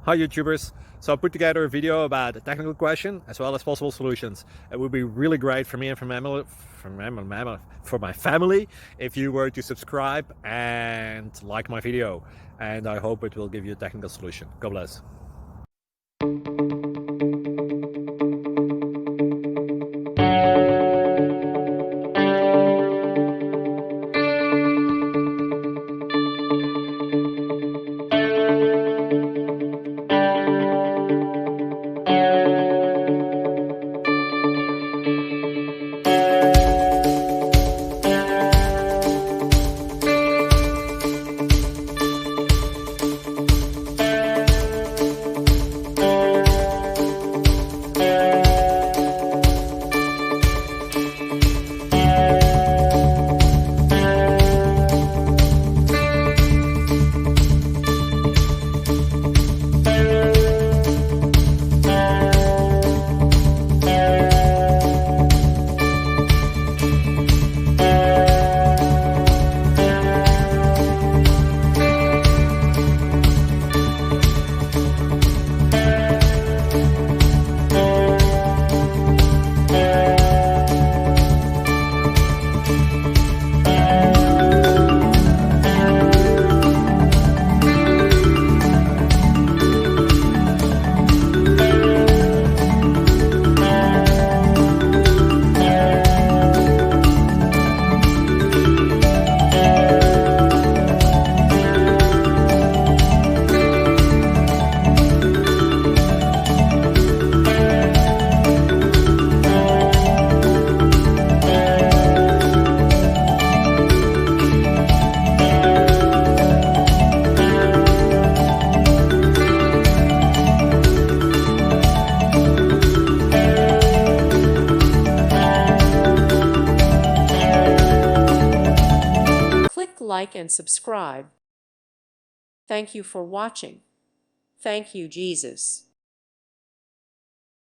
Hi YouTubers! So I put together a video about a technical question as well as possible solutions. It would be really great for me and for my family if you were to subscribe and like my video, and I hope it will give you a technical solution. God bless. Click like and subscribe. Thank you for watching. Thank you, Jesus.